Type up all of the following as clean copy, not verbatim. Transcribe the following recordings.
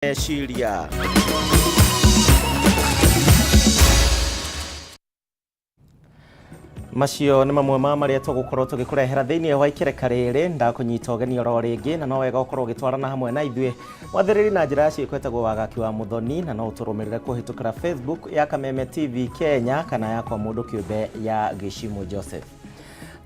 Shiria. Macio nĩ mamwe ma marĩa tũgũkorwo tũgĩkũrehera thĩinĩ wa ikereka rĩrĩ ndakunyita ũgeni oro rĩngĩ na no wega ũkorwo ũgĩtwarana hamwe na ithuĩ wathĩrĩri na njĩra ciĩko ĩtagwo Wagaki wa Muthoni na no ũtũrũmĩrĩre kũhĩtũkĩra Facebook ya Kameme TV Kenya kana yakwa mũndũ kĩũmbe ya Gĩcimũ Joseph.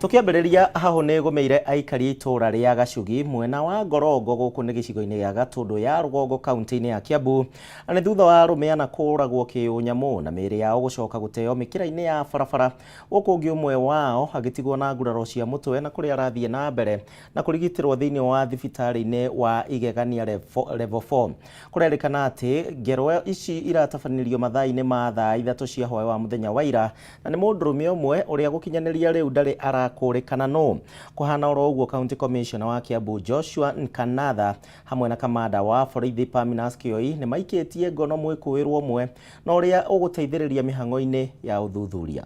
Tukiambĩrĩria haho nĩ gũmeire aikari itũra rĩa Gacugi mwena wa Ngorongo gũkũ nĩ gĩcigo-inĩ gĩa Gatũndũ ya Rũgongo kaunti-inĩ ya Kiambu na nĩ thutha wa arũme kũragwo kĩũnyamũ na mĩĩrĩ yao gũcoka gũteo mĩkĩra-inĩ ya barabara gũkũ ũngĩ ũmwe wao agĩtigwo na nguraro cia mũtwe na kũrĩa arathiĩ na mbere na kũrigitĩrwo thĩinĩ wa thibitarĩ-inĩ wa Igegania level 4 kũrerĩkana atĩ ngero ici iratabanĩrio mathaa-inĩ ma thaa 3 cia hwaĩ wa mũthenya wa ira na nĩ mũndũrũme ũmwe ũrĩa gũkinyanĩria rĩu ndarĩ kũrĩkana no kuhana oro ũguo county commissioner wa Kiambu Joshua Nkanatha hamwe na kamanda wa borithi Paminas Kioi nĩ maikĩtie ngono mwĩkũĩrwo ũmwe na ũrĩa ũgũteithĩrĩria mĩhang'o-inĩ ya ũthuthuria.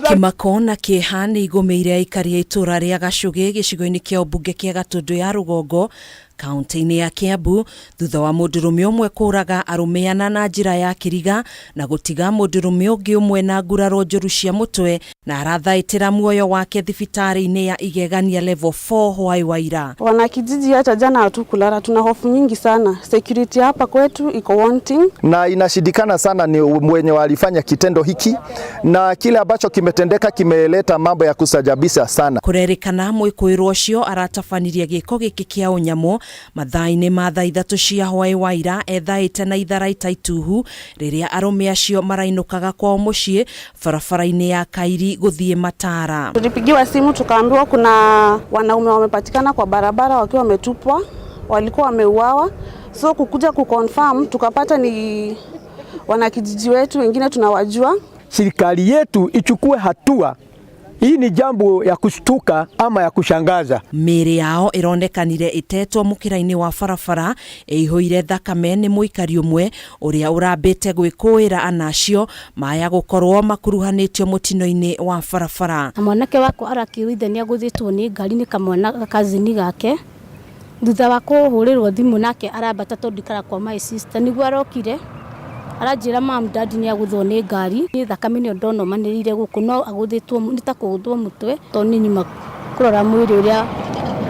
Kimako na kĩeha nĩ igũmĩire aikari a itũra rĩa Gacugi gĩcigo-inĩ kĩa ũmbunge kĩa Gatũndũ ya Rũgongo kaunti-inĩ ya Kiambu thutha wa mũndũrũme ũmwe kũraga arũme ana na njĩra ya kĩriga na gũtiga mũndũrũme ũngĩ ũmwe na nguraro njũru cia mũtwe na arathaĩtĩra muoyo wake thibitarĩ-inĩ ya Igegania level 4 hwaĩ wa ira. Wanakijiji hata jana hatukulala, tuna hofu nyingi sana. Security hapa kwetu iko wanting na inashidikana sana ni mwenye walifanya kitendo hiki na kile ambacho kimetendeka kimeleta mambo ya kusajabisha sana. Kũrerĩkana mwĩkũĩrwo ũcio aratafanirie gĩko gĩkĩ kĩa ũnyamũ mathaa-inĩ ma thaa 3 cia hwaĩ wa ira ethaĩte na itharaita ituhu rĩrĩa arũme acio marainũkaga kwao mũciĩ barabara-inĩ ya Kairi gũthiĩ Matara. Tulipigiwa simu tukaambiwa kuna wanaume wamepatikana kwa barabara wakiwa wametupwa, walikuwa wameuawa. So kukuja kuconfirm tukapata ni wanakijiji wetu, wengine tunawajua. Serikali yetu ichukue hatua. Hii ni jambo ya kushtuka ama ya kushangaza. Mĩĩrĩ yao ĩrondekanire itetwo mũkĩra-inĩ wa barabara ĩihũire thakame nĩ mũikari ũmwe ũrĩa ũrambĩte gwĩkũĩra anacio maya gũkorwo makuruhanĩtio mũtino-inĩ wa barabara. Mwanake wako arakiuithania gũthĩtwo nĩ ngari nĩ kamwana kazini gake thutha wa kũhũrĩrwo thimũ nake arambata tondũ ikara kwa my sister nĩguo arokire arajira mam dad ni agũthwo nĩ ngari nĩ thakame nĩ ndono manĩrire gũkũ no agũthĩtwo nĩ ta kũgũthwo mũtwe to nini makũrora mwĩrĩ ũrĩa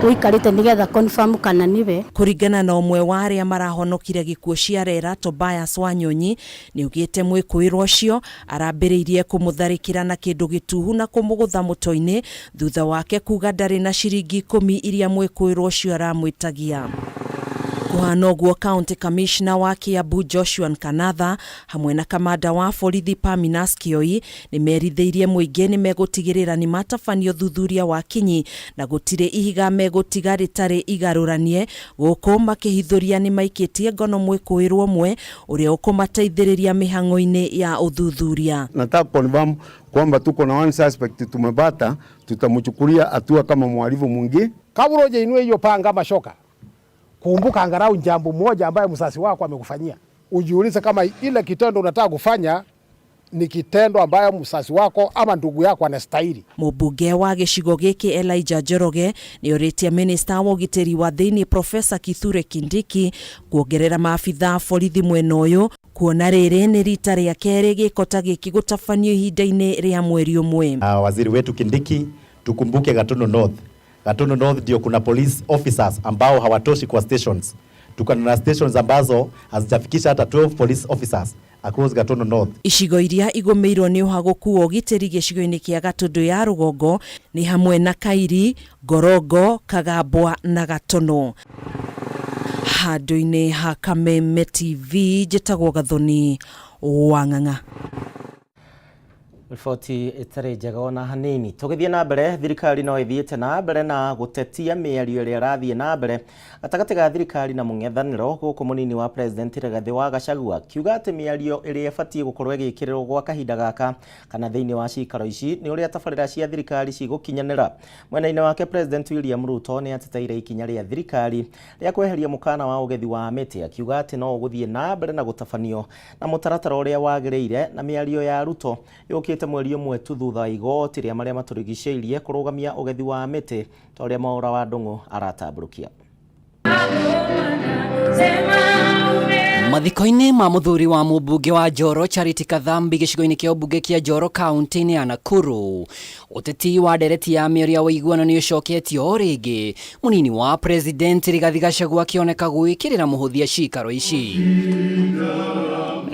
ũikarĩte nĩgetha confirm kana nĩwe. Kũringana na ũmwe wa arĩa marahonokire gĩkuũ cia rera Tobias Wanyonyi nĩ ugĩte mwĩkũĩrwo ũcio arambĩrĩirie kũmũtharĩkĩra na kĩndũ gĩtuhu na kũmũgũtha mũtwe-inĩ thutha wake kuga ndarĩ na ciringi 10 iria mwĩkũĩrwo ũcio aramwĩtagia. Kuhana ũguo county commissioner wa Kiambu Joshua Nkanatha hamwe na kamanda wa borithi Paminas Kioi nĩ merithĩirie mũingĩ nĩ megũtigĩrĩra nĩ matabanio thuthuria wa kinyi na gũtirĩ ihiga megũtiga rĩtarĩ igarũranie gũkũ makĩhithũria nĩ maikĩtie ngono mwĩkũĩrwo ũmwe ũrĩa ũkũmateithĩrĩria mĩhang'o-inĩ ya ũthuthuria. Nataka confirm kwamba tuko na one suspect tumepata, tutamchukulia hatua kama mhalifu mwingine. Kabla hujainua hiyo panga mashoka, kumbuka angalau jambo moja ambaye msasi wako amekufanyia. Ujiulize kama ile kitendo unataka kufanya ni kitendo ambayo msasi wako ama ndugu yako anastahili. Mũmbunge wa gĩcigo gĩkĩ Elijah Njoroge nĩ orĩtie minister wa ũgitĩri wa thĩinĩ Professor Kithure Kindiki kuongerera maabitha borithi mwena ũyũ kuona rĩrĩ nĩ rita rĩa kerĩ gĩko ta gĩkĩ gũtabanio ihinda-inĩ rĩa mweri ũmwe. Waziri wetu Kindiki, tukumbuke Gatũndũ North. Gatũndũ North ndio kuna police officers ambao hawatoshi kwa stations. Tuko na stations ambazo hazijafikisha hata 12 police officers across Gatũndũ North. Icigo iria igũmĩirwo nĩ ũhagũku wa ũgitĩri gĩcigo-inĩ kĩa Gatũndũ ya Rũgongo nĩ hamwe na Kairi, Ngorongo, Kagambwa na Gatũndũ. Handũ-inĩ ha Kameme TV njĩtagwo Gathoni Wang'ang'a. Riboti itarĩ njega ona hanini. Tũgĩthiĩ na mbere, thirikari no ĩthiĩte na mbere na gũtetia mĩario ĩrĩa ĩrathiĩ na mbere gatagatĩ ga thirikari na mũng'ethanĩro gũkũ mũnini wa president Rigathĩ wa Gachagua kiuga atĩ mĩario ĩrĩa ĩbatiĩ gũkorwo ĩgĩkĩrĩrwo gwa kahinda gaka kana thĩinĩ wa cikaro ici nĩ ũrĩa tabarĩra cia thirikari cigũkinyanĩra. Mwena-inĩ wake president William Ruto nĩ ateteire ikinya rĩa thirikari rĩa kweheria mũkana wa ũgethi wa mĩtĩ akiuga atĩ no ũgũthiĩ na mbere na gũtabanio na mũtaratara ũrĩa wagĩrĩire na mĩario ya Ruto yũkĩte mweri ũmwe tu thutha wa igoti rĩa marĩa matũrigicĩirie kũrũgamia ũgethi wa mĩtĩ ta ũrĩa Mwaũra wa Ndung'u aratambũrũkia. Mathiko-inĩ ma mũthuri wa mũmbunge wa Njoro Charity Kathambi gĩcigo-inĩ kĩa ũmbunge kĩa Njoro kaunti-inĩ ya Nakuru, ũteti wa ndereti ya mĩario wa iguano nĩ ũcoketio o rĩngĩ, mũnini wa president Rigathi Gachagua akĩoneka gwĩkĩrĩra mũhũthia ciikaro ici.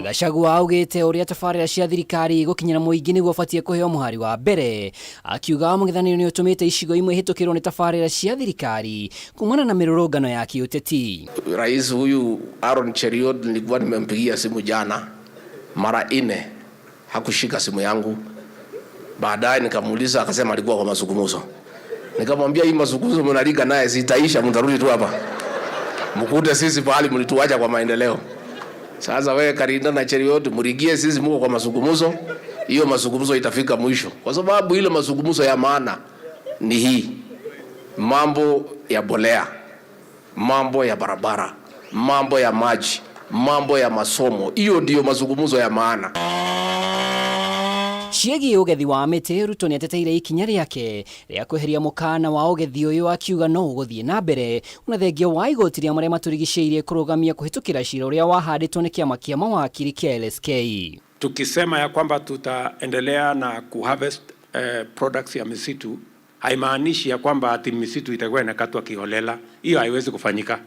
Gachagua augĩte ũrĩa tabarĩra cia thirikari gũkinyĩra mũingĩ nĩguo ũbatiĩ kũheo mũhari wa mbere, akiuga mũng'ethanĩro nĩ ũtũmĩte icigo imwe hĩtũkĩrwo nĩ tabarĩra cia thirikari kumana na mĩrũrũngano ya kiũteti. Rais huyu Aaron Cheriot nilikuwa nimempigia simu jana mara 4, hakushika simu yangu. Baadaye nikamuuliza, akasema alikuwa kwa mazungumzo. Nikamwambia hii mazungumzo mnaliga naye zitaisha, mtarudi tu hapa mkute sisi pahali mlituacha kwa maendeleo. Sasa wewe Karinda na Cheriot murigie sisi mko kwa mazungumzo, hiyo mazungumzo itafika mwisho. Kwa sababu ile mazungumzo ya maana ni hii: mambo ya bolea, mambo ya barabara, mambo ya maji, mambo ya masomo. Hiyo ndio mazungumzo ya maana. Ciĩgiĩ ũgethi wa mĩtĩ, Ruto nĩ ateteire ikinya rĩake rĩa kweheria mũkana wa ũgethi ũyũ, akiuga no ũgũthiĩ na mbere una thengia wa igoti rĩa marĩa matũrigicĩirie kũrũgamia kũhĩtũkĩra cira ũrĩa wahandĩtwo nĩ kĩama kĩa mawakiri kĩa LSK. Tukisema ya kwamba tutaendelea na kuharvest products ya misitu, haimaanishi ya kwamba ati misitu itakuwa inakatwa kiholela. Hiyo haiwezi kufanyika.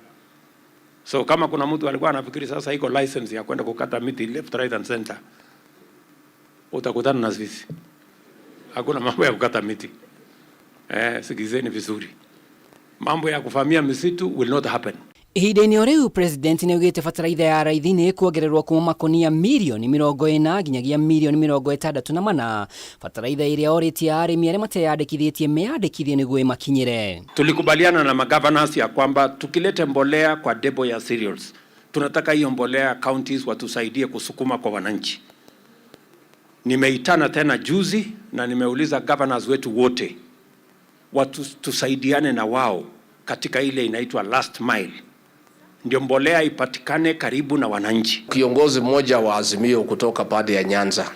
So kama kuna mtu alikuwa anafikiri sasa iko license ya kwenda kukata miti left, right and center, utakutana na sisi. Hakuna mambo ya kukata miti. Sikizeni vizuri. Mambo ya kufamia misitu will not happen. Ihinda-inĩ o rĩu president nĩ augĩte bataraitha ya raithi nĩ kuongererwo kuma makonia mirioni 40 nginyagia mirioni 64. Bataraitha ĩrĩa orĩtie arĩmi arĩa mateyandĩkithĩtie meyandĩkithie nĩguo ĩmakinyĩre. Tulikubaliana na magovernors ya kwamba tukilete mbolea kwa debo ya cereals, tunataka hiyo mbolea counties watusaidie kusukuma kwa wananchi. Nimeitana tena juzi na nimeuliza governors wetu wote tusaidiane na wao katika ile inaitwa last mile, ndio mbolea ipatikane karibu na wananchi. Kiongozi mmoja wa Azimio kutoka pande ya Nyanza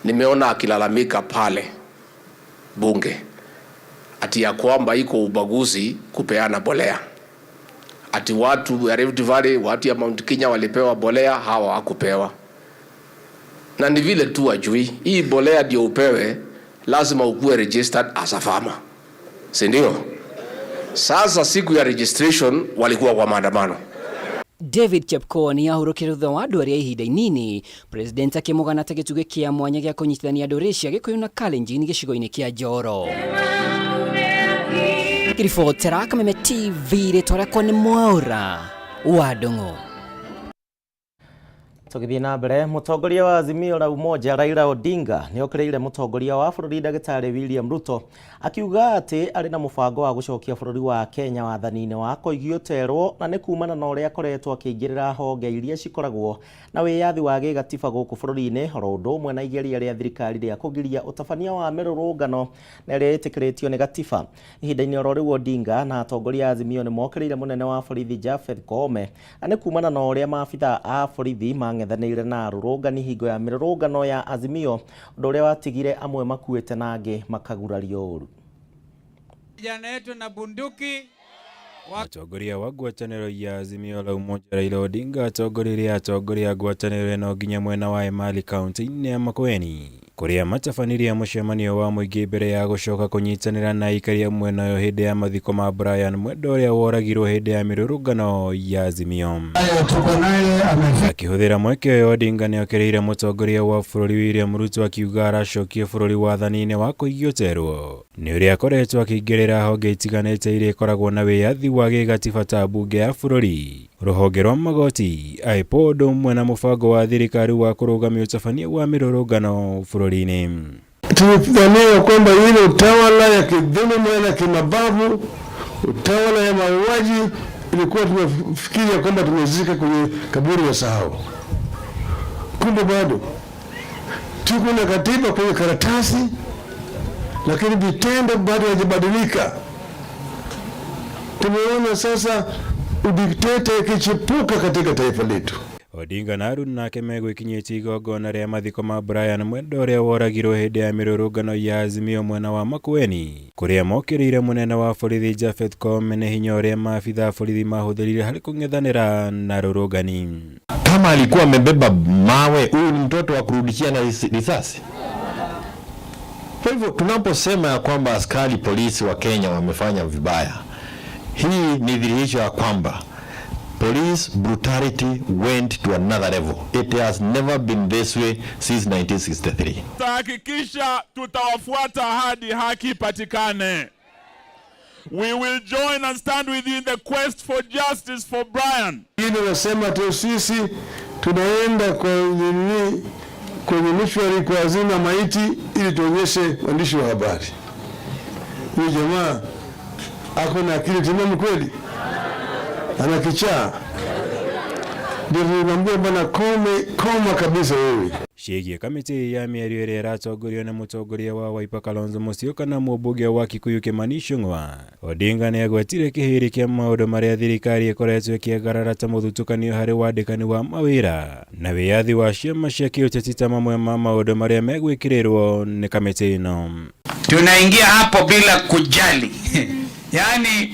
nimeona akilalamika pale bunge ati ya kwamba iko ubaguzi kupeana mbolea, ati watu ya Rift Valley, watu ya Mount Kenya walipewa mbolea, hawa hakupewa. Na ni vile tu ajui hii mbolea ndio upewe, lazima ukuwe registered as a farmer, si ndio? Sasa siku ya registration walikuwa kwa maandamano. David Chepkoni ahurũkire thutha wa andũ arĩa ihinda inini, president akĩmũgana ta gĩtugĩ kĩa mwanya gĩa kũnyitithania andũ arĩa cia Gĩkũyũ na Kalenjin gĩcigo-inĩ kĩa Njoro. Kiribotera Kameme TV rĩtwa rĩakwa nĩ Mwaura wa Ndung'u. Tũgĩthiĩ na mbere, mũtongoria wa Azimio la Umoja Raila Odinga nĩ okĩrĩire mũtongoria wa bũrũri Ndagĩtarĩ William Ruto, akiuga atĩ arĩ na mũbango wa gũcokia bũrũri wa Kenya wathani-inĩ wa kũigioterwo, na nĩ kumana na ũrĩa akoretwo akĩingĩrĩra honge iria cikoragwo na wĩyathi wa gĩgatiba gũkũ bũrũri-inĩ, oro ũndũ ũmwe na igeria rĩa thirikari rĩa kũgiria ũtabania wa mĩrũrũngano na ĩrĩa ĩtĩkĩrĩtio nĩ gatiba. Ihinda-inĩ oro rĩu Odinga na atongoria a Azimio nĩ mokĩrĩire mũnene wa borithi Japhet Koome, na nĩ kumana na ũrĩa maabitha a borithi ng'ethanĩire na arũrũngani hingo ya mĩrũrũngano ya Azimio, ũndũ ũrĩa watigire amwe makuĩte na angĩ makagurario ũru. Vijana wetu na bunduki. Atongoria wa ngwatanĩro ya Azimio la Umoja Raila Odinga atongoria ngwatanĩro ĩno nginya mwena wa Emali kaunti-inĩ ya Makueni, kũrĩa matabanirie mũcemanio wa mũingĩ mbere ya gũcoka kũnyitanĩra na aikaria mwena ũyũ hĩndĩ ya mathiko ma Brian Mwenda ũrĩa woragirwo hĩndĩ ya mĩrũrũngano ya Azimio. Akĩhũthĩra mweke ũyũ, Odinga nĩ okĩrĩire mũtongoria wa bũrũri William Ruto, akiuga aracokie bũrũri wathani-inĩ wa kũigioterwo nĩ ũrĩa akoretwo akĩingĩrĩra honge itiganĩte iria ikoragwo na wĩyathi wa gĩgatiba ta bunge ya bũrũri, rũhonge rwa magoti, IPOA, ũndũ ũmwe na mũbango wa thirikari wa kũrũgamia ũtabania wa mĩrũrũngano bũrũri-inĩ. Tulidhania kwamba ile utawala ya kidhuluma na kimabavu, utawala ya mauaji, ilikuwa tumefikiria kwamba tumezika kwenye kaburi ya sahau. Kumbe bado tuko na katiba kwenye karatasi, lakini vitendo bado havijabadilika. Tumeona sasa udikteta ikichipuka katika taifa letu. Odinga na Harun nake megwikinyĩtie igongona rĩa mathiko ma Brian Mwenda ũrĩa woragirwo hĩndĩ ya mĩrũrũngano ya Azimio mwena wa Makueni, kũrĩa mokĩrĩire mũnene wa borithi Japhet Koome nĩ hinya ũrĩa maabitha borithi mahũthĩrire harĩ kũng'ethanĩra na rũrũngani. Kama alikuwa amebeba mawe, huyu ni mtoto wa kurudishia na risasi. Kwa hivyo tunaposema ya kwamba askari polisi wa Kenya wamefanya vibaya, hii ni dhihirisho ya kwamba police brutality went to another level. It has never been this way since 1963. Tutahakikisha tutawafuata hadi haki patikane. We will join and stand with you in the quest for justice for Brian. Hilo nasema tu sisi tunaenda kwenye mishwari kwa azima maiti ili tuonyeshe waandishi wa habari. Huyu jamaa ako na akili timamu kweli? Ana kichaa. Ndio niambia bana koma kabisa wewe. Ciĩgiĩ kamĩtĩ ya mĩario ĩrĩa ĩratongorio na mũtongoria wa Wiper Kalonzo Musyoka na mũmbunge wa Kikuyu Kimani Ichung'wa, Odinga nĩ agwetire kĩhĩri kĩa maũndũ marĩa thirikari ĩkoretwo ĩkĩagarara ta mũthutũkanio harĩ wandĩkani wa mawĩra na wĩyathi wa ciama cia kĩũteti ta mamwe ma maũndũ marĩa megwĩkĩrĩrwo nĩ kamĩtĩ ĩno. Tunaingia hapo bila kujali. Yani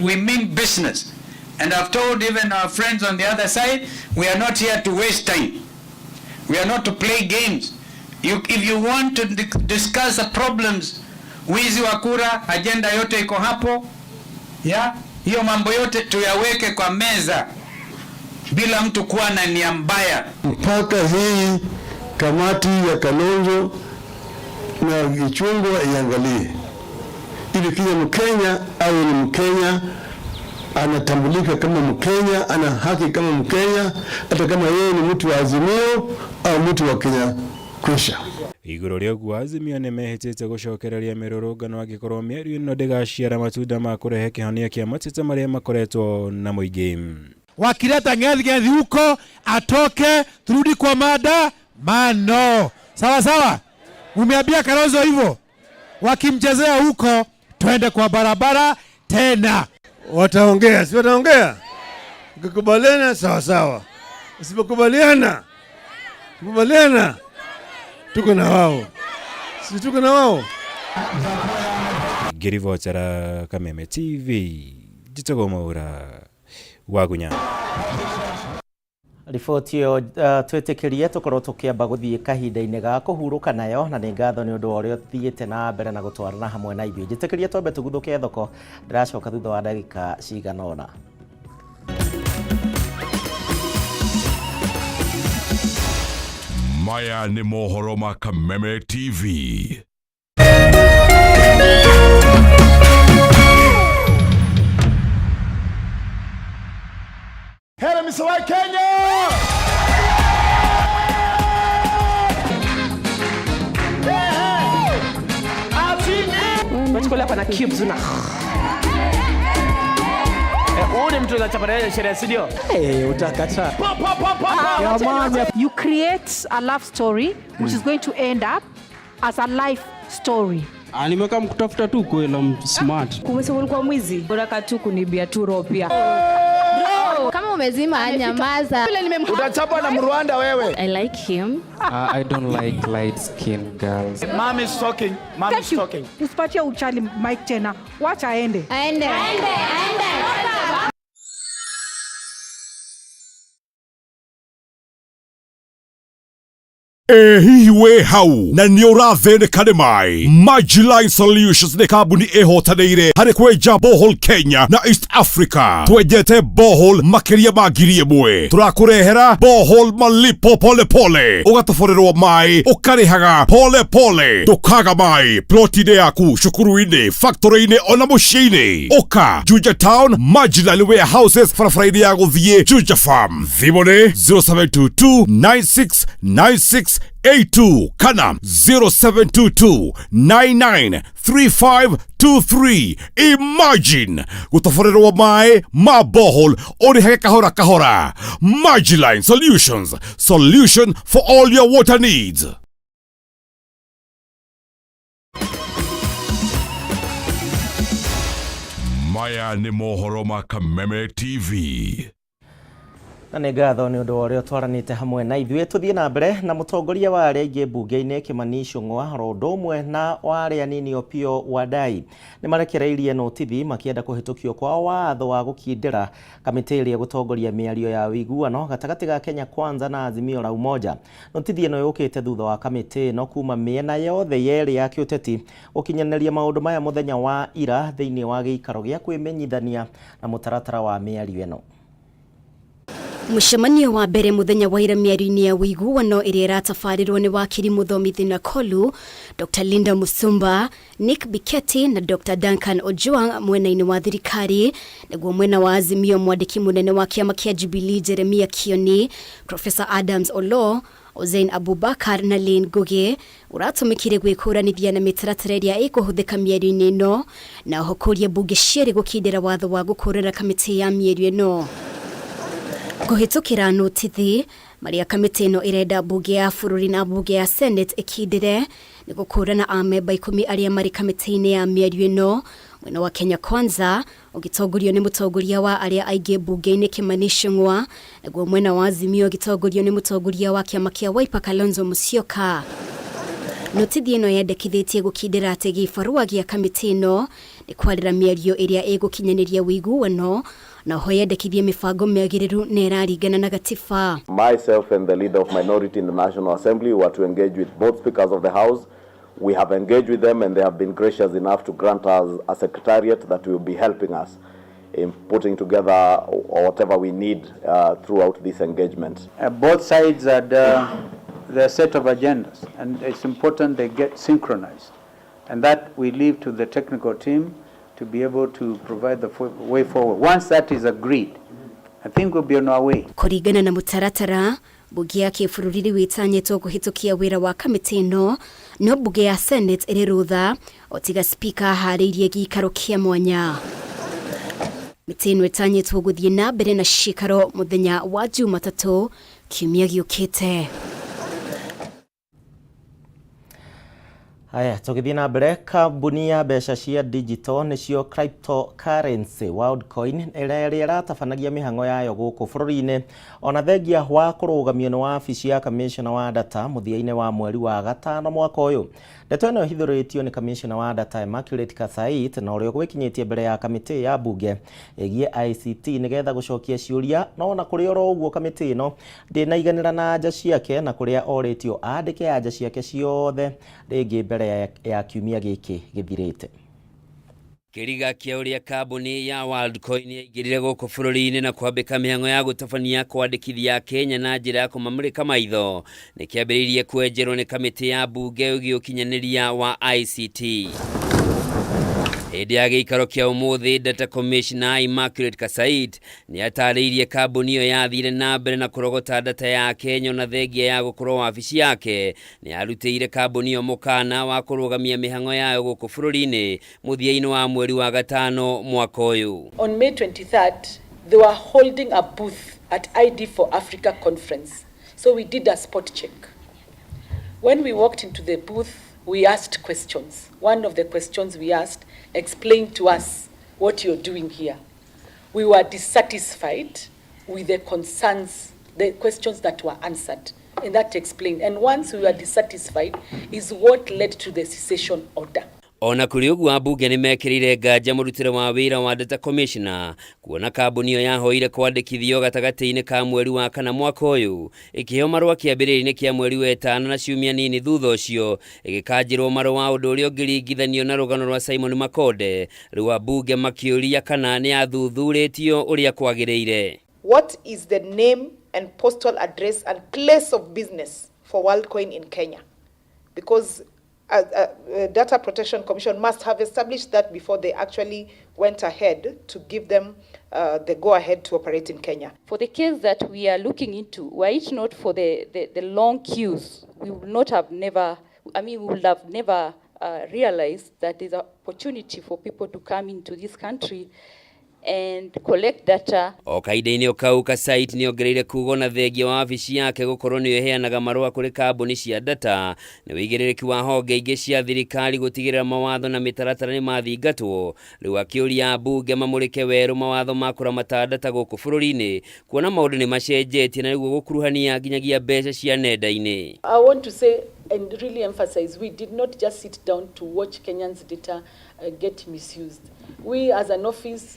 we mean business. And I've told even our friends on the other side, we are not here to waste time. We are not to play games. If you want to discuss the problems, wizi wa kura, agenda yote iko hapo. Yeah? Hiyo mambo yote tuyaweke kwa meza bila mtu kuwa na nia mbaya. Mpaka hii kamati ya Kalonzo na Ichung'wa iangalie. Ili kila Mkenya awe ni Mkenya, anatambulika kama Mkenya, ana haki kama Mkenya, hata kama yeye ni mtu wa Azimio au mtu wa Kenya kwisha. Igũrũ rĩa ũguo Azimio nĩ mehĩtĩte gũcokereria mĩrũrũngano angĩkorwo mĩario ĩno ndĩgaciara matunda ma kũrehe kĩhonia kĩa mateta marĩa makoretwo na mũingĩ. Wakileta ng'ethi huko atoke, turudi kwa mada mano. Sawa sawa? Umeambia Kalonzo hivyo? Wakimchezea huko twende kwa barabara tena. Wataongea, si wataongea? Ukikubaliana sawa sawa. Usipokubaliana, tuko na wao. Si tuko na wao. Ngĩribotera Kameme TV, njĩtagwo Mwaura Wagunya. Riboti ĩyo twĩtĩkĩrie tũkorwo tũkĩamba gũthiĩ kahinda-inĩ ga kũhurũka nayo, na nĩ ngatho nĩ ũndũ wa ũrĩa ũthiĩte na mbere na gũtwarana hamwe na ithuĩ. Njĩtĩkĩrie twambe tũguthũke thoko, ndĩracoka thutha wa ndagĩka cigana ũna. Maya nĩ mohoro ma Kameme TV. Hera misawa Kenya! Wachukula hapa na cubes una. Ule mtu anachapana sherehe studio. Utakata. You create a love story which is going to end up as a life story. Nimeka mkutafuta tu kwela smart. Kumesema ulikuwa mwizi. Unataka tu kunibia tu ropia. Kama umezima nyamaza. Utachapwa na Mrwanda wewe. I like him. I don't like light skin girls. Mom is talking. Usipatie uchali Mike tena. Wacha aende. Aende. Hihi we hau na nĩ ũrathĩnĩka nĩ maĩ. Majiline Solutions nĩ kambuni ĩhotanĩire harĩ kwenja borehole Kenya na East Africa. Twenjete borehole makĩria ma 1,000. Tũrakũrehera borehole malipo pole pole. Ũgatoborerwo maĩ ũkarĩhaga pole pole. Ndũkaga maĩ ploti-inĩ yaku, cukuru-inĩ, factory-inĩ ona mũciĩ-inĩ. Ũka Juja Town Majiline Warehouses barabara-inĩ ya gũthiĩ Juja Farm. Thimũ nĩ 0722 9696 A2 kana 0722-993523. Imagine gũtoborerwo maĩ ma borehole ũrĩhage kahora kahora. Majiline Solutions, solution for all your water needs. Maya nĩ mohoro ma Kameme TV. na nĩ ngatho nĩ ũndũ wa ũrĩa twaranĩte hamwe na ithuĩ. Tũthiĩ na mbere na mũtongoria wa arĩa aingĩ mbunge-inĩ Kimani Ichung'wa oro ũndũ ũmwe na wa arĩa anini Opiyo Wandayi nĩ marekereirie notithi makĩenda kũhĩtũkio kwa watho wa gũkindĩra kamĩtĩ ĩrĩa gũtongoria mĩario ya ũiguano gatagatĩ ga Kenya Kwanza na Azimio la Umoja. Notithi ĩno yũkĩte thutha wa kamĩtĩ ĩno kuma mĩena yothe yerĩ ya kĩũteti gũkinyanĩria maũndũ maya mũthenya wa ira thĩinĩ wa gĩikaro gĩa kwĩmenyithania na mũtaratara wa mĩario ĩno. Mũcemanio wa mbere mũthenya wa ira mĩario-inĩ ya ũiguano ĩrĩa ĩratabarĩrwo nĩ wakiri mũthomithi na Kolu, Dr. Linda Musumba, Nick Biketi na Dr. Duncan Ojwang mwena-inĩ wa thirikari, naguo mwena wa Azimio mwandĩki mũnene wa kĩama kĩa Jubilee Jeremia Kioni, Professor Adams Olo, Ozain Abubakar na Lane Ngugi ũratũmĩkire gwĩkũranithia na mĩtaratara ĩrĩa ĩkũhũthĩka mĩario-inĩ ĩno na hokoria mbunge cierĩ gũkindĩra watho wa gũkũrĩra kamĩtĩ ya mĩario ĩno. Kũhĩtũkĩra notithi marĩa kamĩtĩ ĩno ĩrenda mbunge ya bũrũri na mbunge ya Senate ĩkindĩre nĩ gũkũrana amemba 10 arĩa marĩ kamĩtĩ-inĩ ya mĩario ĩno. Mwena wa Kenya Kwanza ũgĩtongorio nĩ mũtongoria wa arĩa aingĩ mbunge-inĩ Kimani Ichung'wa, naguo mwena wa Azimio ũgĩtongorio nĩ mũtongoria wa kĩama kĩa Wiper Kalonzo Musyoka. Notithi ĩno yendekithĩtie gũkindĩra atĩ gĩbarũa gĩa kamĩtĩ ĩno nĩ kwarĩra mĩario ĩrĩa ĩgũkinyanĩria ũiguano na ho yendekithie mĩbango mĩagĩrĩru na ĩraringana na gatiba. Myself and the leader of minority in the National Assembly were to engage with both speakers of the House. We have engaged with them and they have been gracious enough to grant us a secretariat that will be helping us in putting together whatever we need throughout this engagement. Both sides had their set of agendas and it's important they get synchronized, and that we leave to the technical team to be able to provide the way forward. Once that is agreed, I think we'll be on our way. Kũringana na mũtaratara, mbunge ya kĩbũrũri rĩu ĩtanyĩtwo kũhĩtũkia wĩra wa kamĩtĩ ĩno, no mbunge ya Senate ĩrĩ rũtha o tiga speaker harĩirie gĩikaro kĩa mwanya. Mĩtĩ ĩno ĩtanyĩtwo gũthiĩ na mbere na cikaro mũthenya wa Jumatatũ kiumia gĩũkĩte. Haya, tũgĩthiĩ na mbere, kambuni ya mbeca cia digital nĩcio cryptocurrency Worldcoin ĩrĩa ĩratabanagia mĩhang'o yayo gũkũ bũrũri-inĩ ona thengia wa kũrũgamio nĩ wabici ya commissioner wa data mũthia-inĩ wa mweri wa gatano mwaka ũyũ. Ndeto ĩno ĩhithũrĩtio nĩ commissioner wa data Immaculate Kasait na ũrĩa ũgwĩkinyĩtie mbere ya kamĩtĩ ya bunge ĩgiĩ ICT nĩgetha gũcokia ciũria, no na kũrĩ oro ũguo kamĩtĩ ĩno ndĩnaiganĩra na anja ciake na kũrĩa orĩtio andĩke anja ciake ciothe rĩngĩ mbere ya kiumia gĩkĩ gĩthirĩte. Kĩriga kĩa ũrĩa kambuni ya Worldcoin yaingĩrire gũkũ bũrũri-inĩ na kwambĩka mĩhang'o ya gũtabania kwandĩkithia Kenya na njĩra ya kũmamũrĩka maitho nĩ kĩambĩrĩirie kwenjerwo nĩ kamĩtĩ ya bunge ũgĩ ũkinyanĩria wa ICT. Hĩndĩ ya gĩikaro kĩa ũmũthĩ, Data Commissioner Immaculate Kasait nĩ atarĩirie kambuni ĩyo yathire na mbere na kũrogota data ya Kenya na thengia ya gũkorwo wabici yake nĩ arutĩire kambuni ĩyo mũkana wa kũrũgamia mĩhang'o yayo gũkũ bũrũri-inĩ mũthia-inĩ wa mweri wa gatano mwaka ũyũ. On May 23rd, they were holding a booth at ID for Africa conference. So we did a spot check. When we walked into the booth, we asked questions. One of the questions we asked, explain to us what you're doing here. We were dissatisfied with the concerns, the questions that were answered, and that explained. And once we were dissatisfied is what led to the cessation order. Ona kũrĩ ũguo ambunge nĩ mekĩrĩire nganja mũrutĩre wa wĩra wa Data Commissioner kuona kambuni ĩyo yahoire kwandĩkithio gatagatĩ-inĩ ka mweri wa kana mwaka ũyũ ĩkĩheo marũa kĩambĩrĩria-inĩ kĩa mweri wa ĩtano na ciumia nini thutha ũcio ĩgĩkanjĩrwo marũa ũndũ ũrĩa ũngĩringithanio na rũgano rwa Simon Makonde rwa ambunge makĩũria kana nĩ athuthurĩtio ũrĩa kwagĩrĩire. What is the name and postal address and place of business for Worldcoin in Kenya? Because Data Protection Commission must have established that before they actually went ahead to give them the go-ahead to operate in Kenya. For the case that we are looking into, were it not for the long queues, we would have never realized that there's an opportunity for people to come into this country and collect data. O kaida-inĩ okau Kasait nĩ ongereire kuuga na thengia wa wabici yake gũkorwo nĩ ĩheanaga marũa kũrĩ kambuni cia data nĩ wĩigĩrĩrĩki wa honge ingĩ cia thirikari gũtigĩrĩra mawatho na mĩtaratara nĩ mathingatwo. Rĩu akĩũria ambunge mamũrĩke werũ mawatho ma kũramata data gũkũ bũrũri-inĩ kuona maũndũ nĩ macenjetie na nĩguo gũkuruhania nginyagia mbeca cia nenda-inĩ. I want to say and really emphasize, we did not just sit down to watch Kenyans' data get misused. We as an office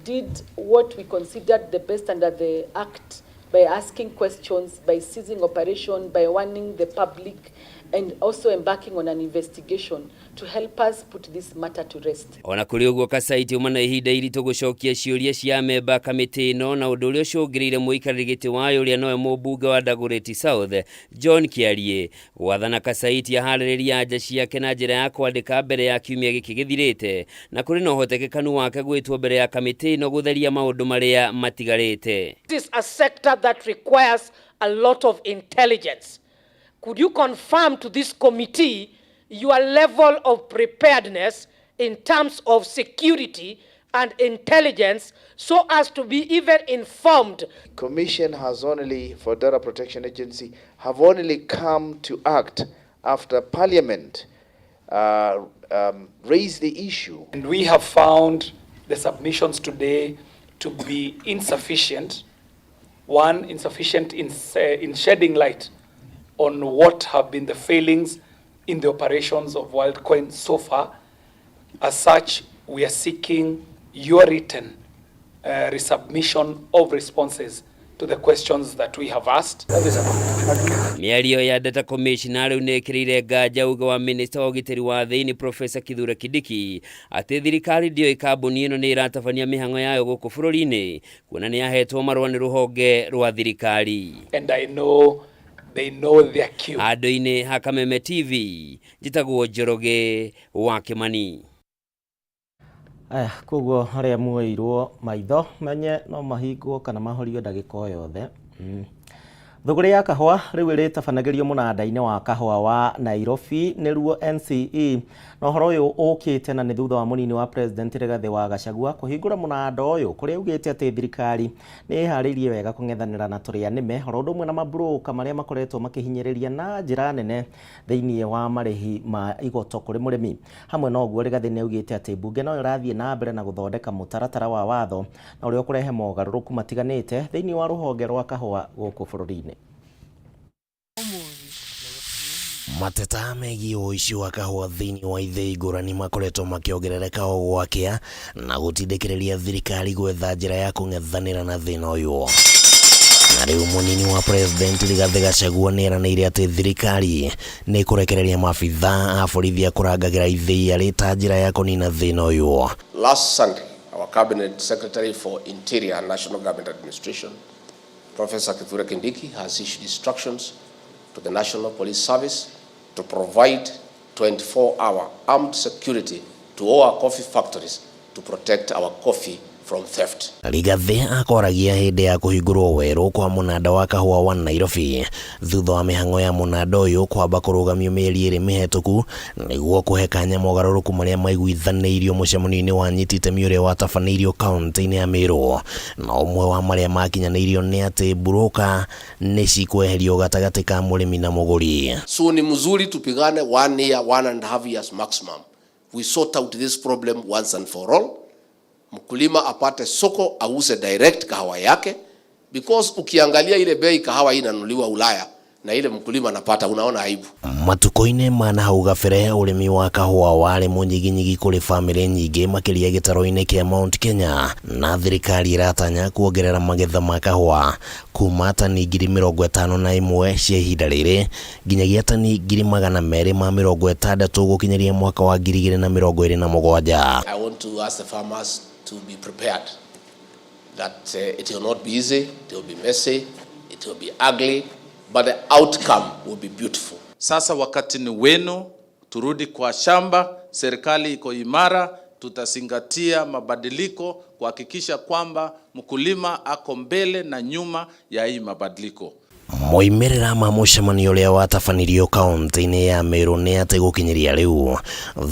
did what we considered the best under the Act by asking questions, by seizing operation, by warning the public, and also embarking on an investigation to help us put this matter to rest. Ona kuri uguo Kasait uma na ihinda iritũ gũcokia ciũria cia memba kamĩtĩ ĩno na ũndũ ũrĩa ũcũngĩrĩire mũikarĩri gĩtĩ wayo ũrĩa nowe mũmbunge wa Dagoretti South John Kĩarie gwathana Kasait aharĩrĩria anja ciake na njĩra ya kwandĩka mbere ya kiumia gĩkĩ gĩthirĩte na kũrĩ na ũhotekekanu wake gwĩtwo mbere ya kamĩtĩ ĩno gũtheria maũndũ marĩa matigarĩte. It is a sector that requires a lot of intelligence. Could you confirm to this committee your level of preparedness in terms of security and intelligence so as to be even informed? Commission has only, for Data Protection Agency, have only come to act after Parliament raised the issue. And we have found the submissions today to be insufficient. One, insufficient in shedding light on what have been the failings in the operations of WorldCoin so far. As such, we are seeking your written resubmission of responses to the questions that we have asked. Mĩario ya Data Commissioner rĩu nĩ ĩkĩrĩire nganja uga wa Minister wa ũgitĩri wa thĩinĩ Professor Kithure Kindiki atĩ thirikari ndĩoĩ kambuni ĩno nĩ ĩratabania mĩhang'o yayo gũkũ bũrũri-inĩ kuona nĩ yahetwo marũa nĩ rũhonge rwa thirikari. And I know they know their cue. Handũ-inĩ ha Kameme TV njĩtagwo Njoroge wa Kĩmani. Koguo harĩa muoirwo maitho menye no mahingwo kana mahorio ndagĩka o yothe. Thũgũrĩ ya kahũa rĩu ĩrĩtabanagĩrio mũnanda-inĩ wa kahũa wa Nairobi nĩruo NCE na ũhoro ũyũ ũkĩte na nĩ thutha wa mũnini wa President Rigathi wa Gachagua kũhingũra mũnanda ũyũ kũrĩa augĩte atĩ thirikari nĩ ĩharĩirie wega kũng'ethanĩra na tũrĩa nĩme oro ũndũ ũmwe na mabroka marĩa makoretwo makĩhinyĩrĩria na njĩra nene thĩinĩ wa marĩhi ma igoto kũrĩ mũrĩmi. Hamwe na ũguo Rigathi nĩ augĩte atĩ mbunge no ĩrathiĩ na mbere na gũthondeka mũtaratara wa watho na ũrĩa ũkũrehe mogarũrũku matiganĩte thĩinĩ wa rũhonge rwa kahũa gũkũ bũrũri-inĩ. Mateta megiĩ ũici wa kahũa thĩinĩ wa ithĩi ngũrani makoretwo makĩongerereka o gwakĩa na gũtindĩkĩrĩria thirikari gwetha njĩra ya kũng'ethanĩra na thĩna ũyũ. Na rĩu mũnini wa President Rigathi Gachagua nĩ eranĩire atĩ thirikari nĩ ĩkũrekereria maabitha a borithi kũrangagĩra ithĩi arĩ ta njĩra ya kũnina thĩna ũyũ. Last Sunday, our Cabinet Secretary for Interior and National Government Administration, Professor Kithure Kindiki, has issued instructions to the National Police Service to provide 24-hour armed security to all our coffee factories to protect our coffee from theft. Rigathi akoragia hĩndĩ ya kũhingũrwo werũ kwa mũnanda wa kahũa wa Nairobi thutha wa mĩhang'o ya mũnanda ũyũ kwamba kũrũgamio mĩeri ĩrĩ mĩhetũku nĩguo kũhe kanya mogarũrũku marĩa maiguithanĩirio mũcemanio-inĩ wa nyiti itemi ũrĩa watabanĩirio kaunti-inĩ ya Meru. Na ũmwe wa marĩa makinyanĩirio nĩ atĩ broka nĩ cikweherio gatagatĩ ka mũrĩmi na mũgũri. So ni mzuri tupigane 1 year, 1.5 years maximum. We sort out this problem once and for all. Mkulima apate soko auze direct kahawa yake, because ukiangalia ile bei kahawa inanunuliwa Ulaya na ile mkulima anapata, unaona aibu. Matuko-inĩ ma nahau gabere ũrĩmi wa kahũa warĩ mũnyiginyigi kũrĩ bamĩrĩ nyingĩ makĩria gĩtaro-inĩ kĩa Mount Kenya, na thirikari ĩratanya kuongerera magetha ma kahũa kuma tani 51,000 cia ihinda rĩrĩ nginyagia tani 260,000 gũkinyĩria mwaka wa 2027. I want to ask the farmers to be prepared that it will not be easy, it will be messy, it will be ugly, but the outcome will be beautiful. Sasa wakati ni wenu, turudi kwa shamba, serikali iko imara, tutazingatia mabadiliko kuhakikisha kwamba mkulima ako mbele na nyuma ya hii mabadiliko. Moimerera ma mucemanio uria watabanirio kaunti-ini ya Meru ni ati gukinyiria riu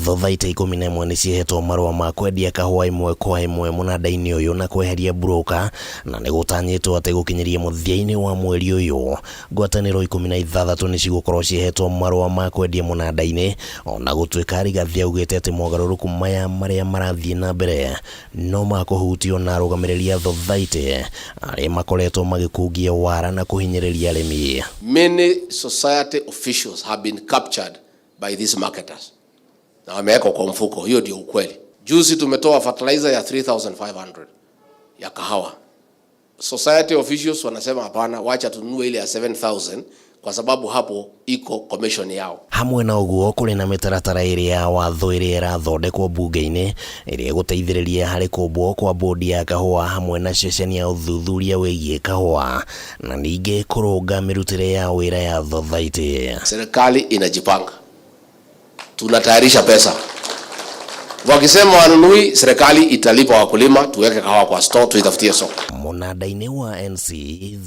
thothaita 11 ni ciehetwo marua ma kwendia kahua imwe kwa imwe munada-ini uyu na kweheria broker, na ni gutanyitwo ati gukinyiria muthia-ini wa mweri uyu ngwataniro 16 ni cigukorwo ciehetwo marua ma kwendia munada-ini, ona gutwika Rigathi augite ati mogaruruku maya maria marathie na mbere no makuhutio na arũgamĩrĩri thothaita aria makoretwo magikungia wara na kuhinyĩrĩria arĩmi. Many society officials have been captured by these marketers. Na wamewekwa kwa mfuko, hiyo ndio ukweli. Juzi tumetoa fertilizer ya 3,500 ya kahawa. Society officials wanasema hapana, wacha tununue ile ya 7,000 kwa sababu hapo iko commission yao. Hamwe na uguo kuri na mitaratara iria ya watho iria irathondekwo bunge-ini iria guteithĩrĩria harĩ kũmbwo kwa bodi ya kahua hamwe na ceceni ya uthuthuria wĩgiĩ kahua na ningĩ kũrũnga mĩrutĩre ya wĩra ya thothaitĩ. Serikali inajipanga, tunatayarisha pesa. Wakisema wanunui, serikali italipa wakulima, tuweke kahawa kwa store, tuitafutie soko. Munada-ini wa NC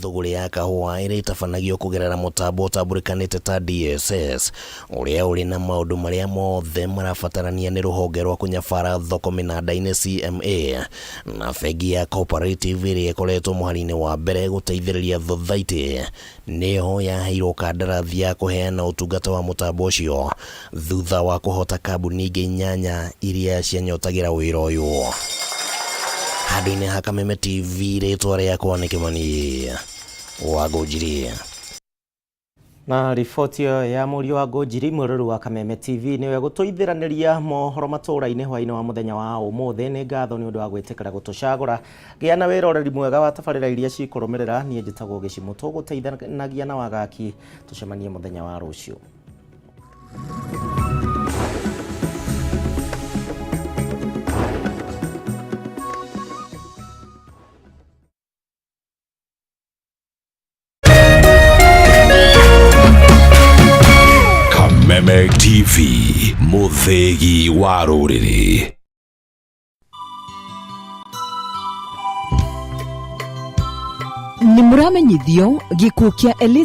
thuguri ya kahua iritabanagio kugerera mutambo utambulikanite ta DSS uria uri na maundu maria mothe marabatarania ni ruhonge rwa kunyabara thoko minada-ini CMA na bengi ya cooperative iria ikoretwo muhari-ini wa mbere guteithĩrĩria thothaitĩ niho yaheirwo kandarathi ya kuheana utungata wa mutambo ucio thutha wa kuhota kambuni ingĩ 8 iria cianyotagira wĩra ũyũ. Handũ-inĩ ha Kameme TV rĩtwa rĩakwa nĩ Kĩmani wa Ngũnjiri. Na riboti ya Mũriũ wa Ngũnjiri mwĩrori wa Kameme TV niwe gũtũithĩranĩria mohoro matũra-inĩ hwainĩ wa mũthenya wa ũmũthĩ. Nĩ ngatho nĩ ũndũ wa gwĩtĩkĩra gũtũcagũra. Gĩa na wĩroreri mwega wa tabarĩra iria cikũrũmĩrĩra. Niĩ njĩtagwo Gĩcimũ, tũgũteithanagia na wagaki. Tũcemanie mũthenya wa rũciũ. Kameme TV, mũthĩgi wa rũrĩrĩ. Nĩ mũramenyithio gĩkuũ kĩa